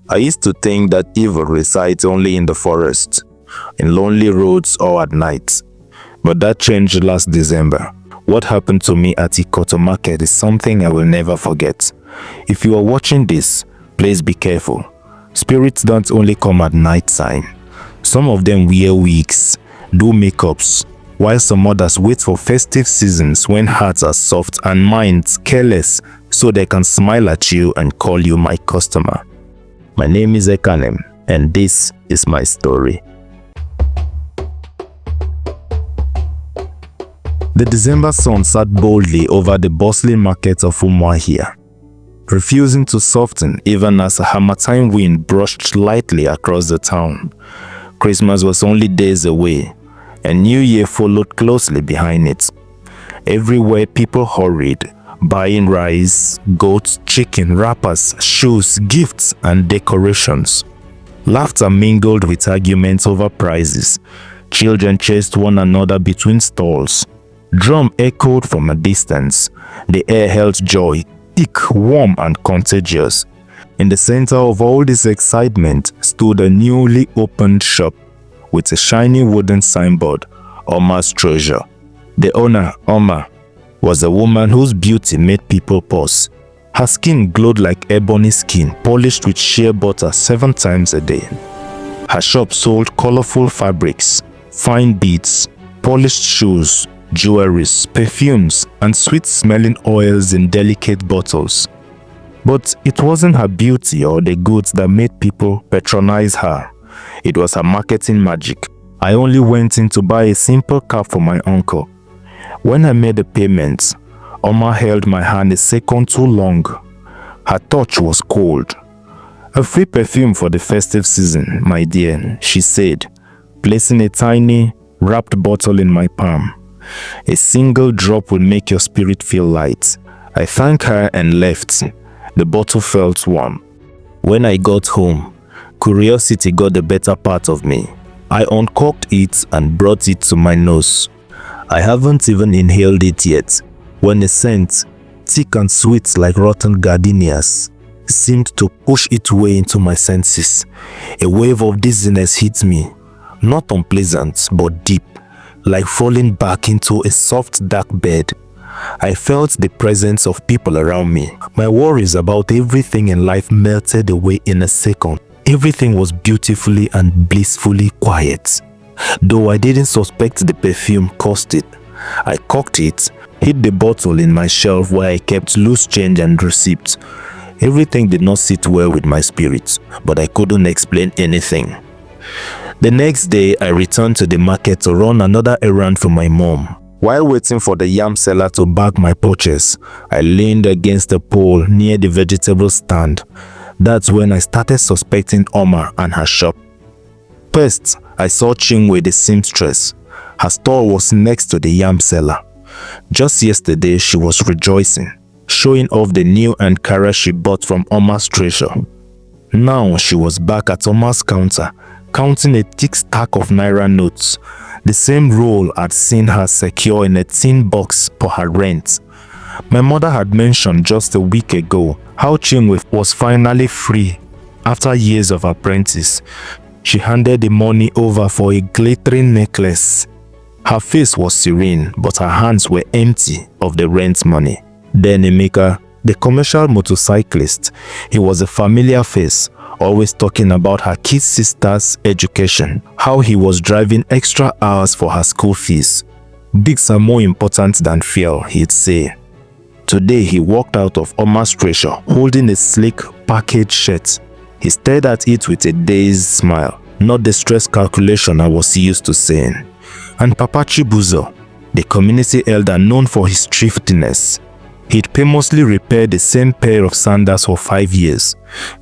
I used to think that evil resides only in the forest, in lonely roads or at night. But that changed last December. What happened to me at Ikoto Market is something I will never forget. If you are watching this, please be careful. Spirits don't only come at night time. Some of them wear wigs, do makeups, while some others wait for festive seasons when hearts are soft and minds careless so they can smile at you and call you my customer. My name is Ekanem, and this is my story. The December sun sat boldly over the bustling market of Umuahia, refusing to soften even as a harmattan wind brushed lightly across the town. Christmas was only days away, and New Year followed closely behind it. Everywhere people hurried, buying rice, goats, chicken, wrappers, shoes, gifts, and decorations. Laughter mingled with arguments over prices. Children chased one another between stalls. Drum echoed from a distance. The air held joy, thick, warm, and contagious. In the center of all this excitement stood a newly opened shop with a shiny wooden signboard, Oma's Treasure. The owner, Oma, was a woman whose beauty made people pause. Her skin glowed like ebony skin, polished with shea butter 7 times a day. Her shop sold colorful fabrics, fine beads, polished shoes, jewelries, perfumes, and sweet-smelling oils in delicate bottles. But it wasn't her beauty or the goods that made people patronize her. It was her marketing magic. I only went in to buy a simple cap for my uncle. When I made the payment, Oma held my hand a second too long. Her touch was cold. "A free perfume for the festive season, my dear," she said, placing a tiny, wrapped bottle in my palm. "A single drop will make your spirit feel light." I thanked her and left. The bottle felt warm. When I got home, curiosity got the better part of me. I uncorked it and brought it to my nose. I haven't even inhaled it yet, when a scent, thick and sweet like rotten gardenias, seemed to push its way into my senses. A wave of dizziness hit me, not unpleasant but deep, like falling back into a soft dark bed. I felt the presence of people around me. My worries about everything in life melted away in a second. Everything was beautifully and blissfully quiet. Though I didn't suspect the perfume caused it, I corked it, hid the bottle in my shelf where I kept loose change and receipts. Everything did not sit well with my spirit, but I couldn't explain anything. The next day, I returned to the market to run another errand for my mom. While waiting for the yam seller to bag my purchase, I leaned against a pole near the vegetable stand. That's when I started suspecting Oma and her shop. First, I saw Chinwe the seamstress. Her store was next to the yam seller. Just yesterday, she was rejoicing, showing off the new Ankara she bought from Oma's Treasure. Now she was back at Oma's counter, counting a thick stack of naira notes, the same roll I'd seen her secure in a tin box for her rent. My mother had mentioned just a week ago how Chinwe was finally free after years of apprentice. She handed the money over for a glittering necklace. Her face was serene, but her hands were empty of the rent money. Then Emeka, the commercial motorcyclist, he was a familiar face, always talking about her kid sister's education, how he was driving extra hours for her school fees. "Bigs are more important than fuel," he'd say. Today he walked out of Oma's Treasure holding a sleek packaged shirt. He stared at it with a dazed smile, not the stress calculation I was used to seeing. And Papa Chibuzo, the community elder known for his thriftiness, he'd famously repaired the same pair of sandals for 5 years.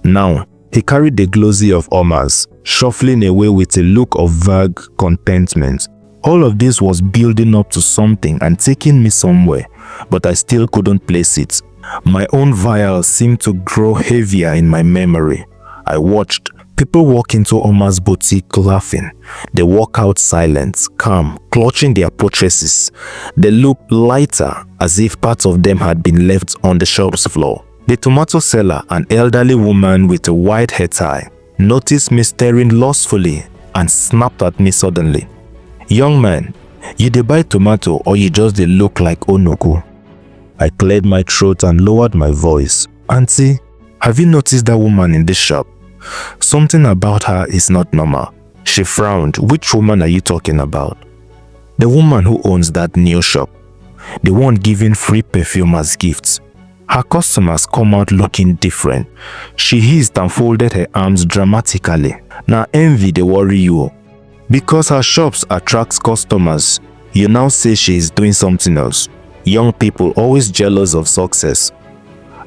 Now, he carried the glossy of Oma's, shuffling away with a look of vague contentment. All of this was building up to something and taking me somewhere, but I still couldn't place it. My own vial seemed to grow heavier in my memory. I watched people walk into Oma's boutique laughing. They walk out silent, calm, clutching their purchases. They looked lighter, as if part of them had been left on the shop's floor. The tomato seller, an elderly woman with a white hair tie, noticed me staring lustfully and snapped at me suddenly. "Young man, you dey buy tomato or you just dey look like Onuku?" I cleared my throat and lowered my voice. "Auntie, have you noticed that woman in this shop? Something about her is not normal." She frowned. "Which woman are you talking about?" "The woman who owns that new shop. The one giving free perfume as gifts. Her customers come out looking different." She hissed and folded her arms dramatically. "Now envy dey worry you. Because her shops attracts customers, you now say she is doing something else. Young people always jealous of success."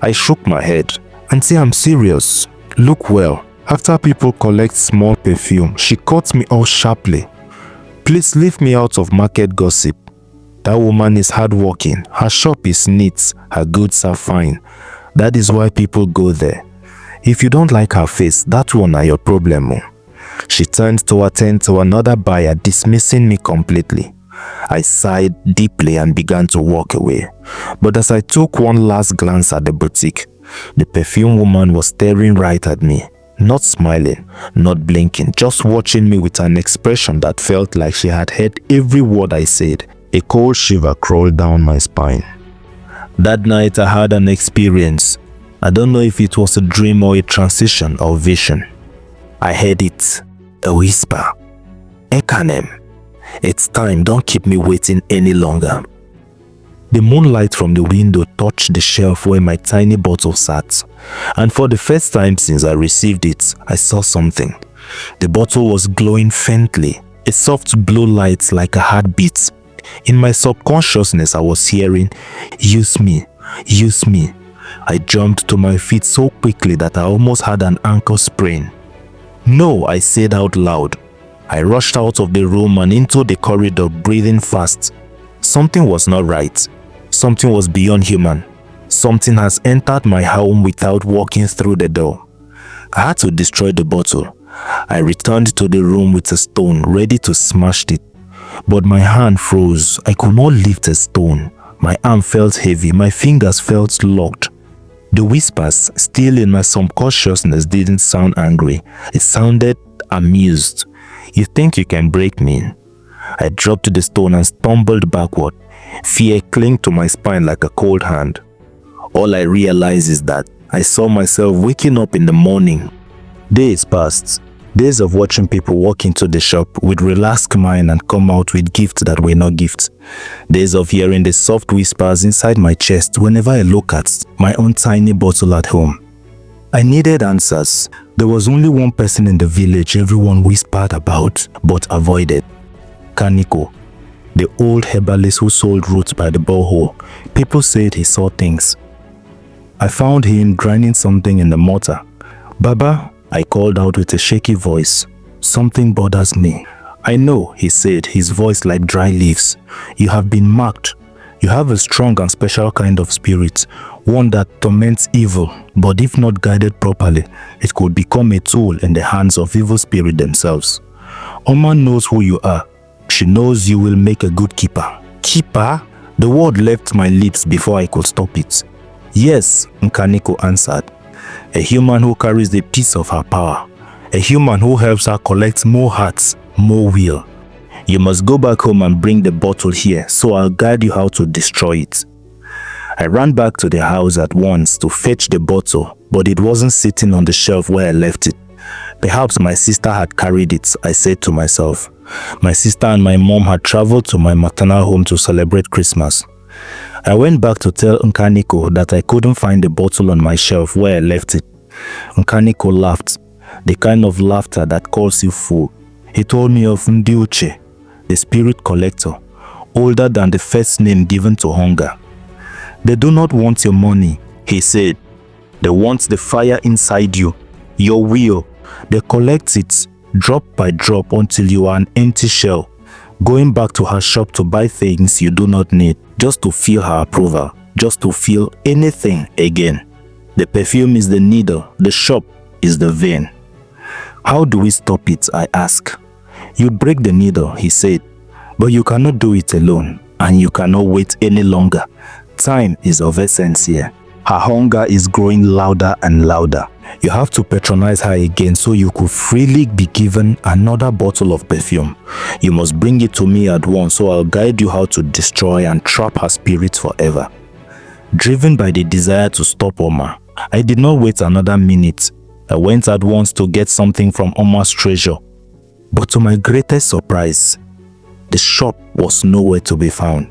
I shook my head. "Auntie, I'm serious. Look well." After people collect small perfume, she cut me off sharply. "Please leave me out of market gossip. That woman is hardworking. Her shop is neat. Her goods are fine. That is why people go there. If you don't like her face, that one are your problem." She turned to attend to another buyer, dismissing me completely. I sighed deeply and began to walk away. But as I took one last glance at the boutique, the perfume woman was staring right at me. Not smiling, not blinking, just watching me with an expression that felt like she had heard every word I said. A cold shiver crawled down my spine. That night I had an experience. I don't know if it was a dream or a transition or vision. I heard it. A whisper. "Ekanem, it's time, don't keep me waiting any longer." The moonlight from the window touched the shelf where my tiny bottle sat, and for the first time since I received it, I saw something. The bottle was glowing faintly, a soft blue light like a heartbeat. In my subconsciousness, I was hearing, "Use me, use me." I jumped to my feet so quickly that I almost had an ankle sprain. "No," I said out loud. I rushed out of the room and into the corridor, breathing fast. Something was not right. Something was beyond human. Something has entered my home without walking through the door. I had to destroy the bottle. I returned to the room with a stone, ready to smash it. But my hand froze. I could not lift a stone. My arm felt heavy. My fingers felt locked. The whispers, still in my subconsciousness, didn't sound angry. It sounded amused. "You think you can break me?" I dropped the stone and stumbled backward. Fear clung to my spine like a cold hand. All I realized is that I saw myself waking up in the morning. Days passed. Days of watching people walk into the shop with relaxed mind and come out with gifts that were not gifts. Days of hearing the soft whispers inside my chest whenever I look at my own tiny bottle at home. I needed answers. There was only one person in the village everyone whispered about but avoided. Kaniko, the old herbalist who sold roots by the borehole. People said he saw things. I found him grinding something in the mortar. "Baba," I called out with a shaky voice. "Something bothers me." "I know," he said, his voice like dry leaves. "You have been marked. You have a strong and special kind of spirit, one that torments evil, but if not guided properly, it could become a tool in the hands of evil spirits themselves. Oma knows who you are. She knows you will make a good keeper." "Keeper?" The word left my lips before I could stop it. "Yes," Nkaniko answered. "A human who carries the piece of her power. A human who helps her collect more hearts, more will. You must go back home and bring the bottle here, so I'll guide you how to destroy it." I ran back to the house at once to fetch the bottle, but it wasn't sitting on the shelf where I left it. Perhaps my sister had carried it, I said to myself. My sister and my mom had traveled to my maternal home to celebrate Christmas. I went back to tell Nkaniko that I couldn't find the bottle on my shelf where I left it. Nkaniko laughed, the kind of laughter that calls you fool. He told me of Ndiuche, the spirit collector, older than the first name given to hunger. "They do not want your money," he said. "They want the fire inside you, your will. They collect it, drop by drop, until you are an empty shell, going back to her shop to buy things you do not need, just to feel her approval, just to feel anything again. The perfume is the needle, the shop is the vein." "How do we stop it?" I asked. "You break the needle," he said, "but you cannot do it alone, and you cannot wait any longer. Time is of essence here." Her hunger is growing louder and louder. You have to patronize her again so you could freely be given another bottle of perfume. You must bring it to me at once so I'll guide you how to destroy and trap her spirit forever. Driven by the desire to stop Omar, I did not wait another minute. I went at once to get something from Omar's treasure. But to my greatest surprise, the shop was nowhere to be found.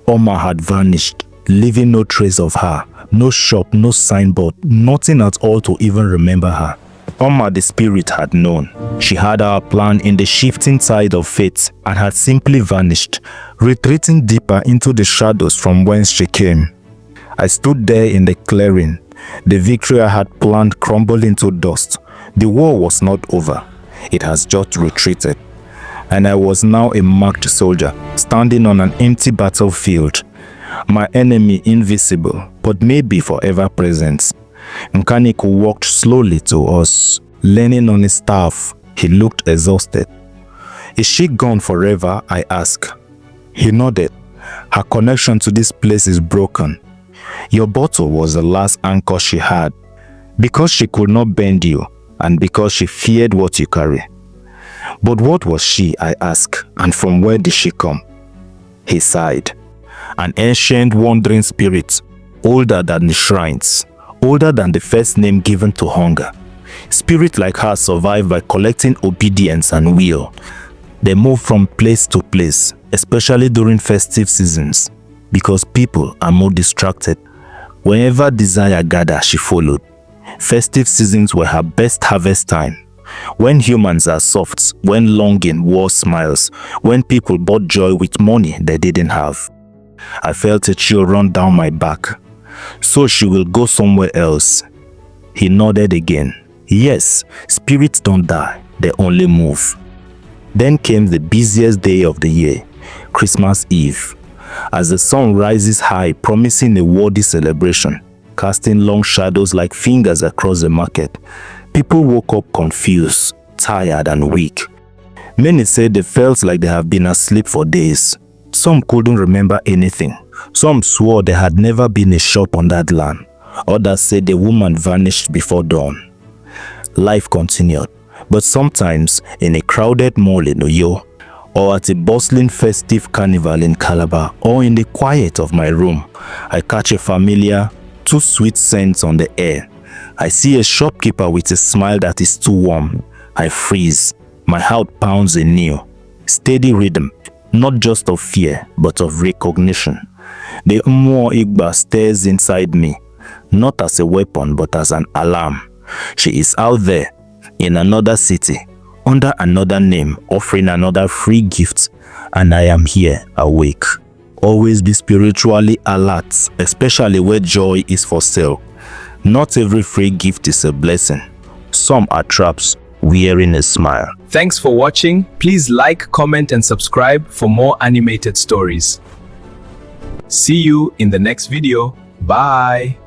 Omar had vanished, leaving no trace of her. No shop, no signboard, nothing at all to even remember her. Omar the spirit had known. She had our plan in the shifting tide of fate and had simply vanished, retreating deeper into the shadows from whence she came. I stood there in the clearing. The victory I had planned crumbled into dust. The war was not over. It has just retreated. And I was now a marked soldier, standing on an empty battlefield. My enemy invisible, but maybe forever present. Nkaniku walked slowly to us, leaning on his staff. He looked exhausted. Is she gone forever? I asked. He nodded. Her connection to this place is broken. Your bottle was the last anchor she had, because she could not bend you, and because she feared what you carry. But what was she? I asked, and from where did she come? He sighed. An ancient wandering spirit, older than the shrines, older than the first name given to hunger. Spirit like her survive by collecting obedience and will. They move from place to place, especially during festive seasons, because people are more distracted. Wherever desire gathered, she followed. Festive seasons were her best harvest time. When humans are soft, when longing wore smiles, when people bought joy with money they didn't have. I felt a chill run down my back. So she will go somewhere else. He nodded again. Yes, spirits don't die, they only move. Then came the busiest day of the year, Christmas Eve. As the sun rises high, promising a worthy celebration, casting long shadows like fingers across the market, people woke up confused, tired and weak. Many said they felt like they have been asleep for days. Some couldn't remember anything. Some swore there had never been a shop on that land. Others said the woman vanished before dawn. Life continued, but sometimes in a crowded mall in Uyo, or at a bustling festive carnival in Calabar, or in the quiet of my room, I catch a familiar, too sweet scent on the air. I see a shopkeeper with a smile that is too warm. I freeze. My heart pounds anew. Steady rhythm, not just of fear, but of recognition. The Umwo Igba stares inside me, not as a weapon, but as an alarm. She is out there, in another city, under another name, offering another free gift, and I am here, awake. Always be spiritually alert, especially where joy is for sale. Not every free gift is a blessing. Some are traps, wearing a smile. Thanks for watching. Please like, comment, and subscribe for more animated stories. See you in the next video. Bye.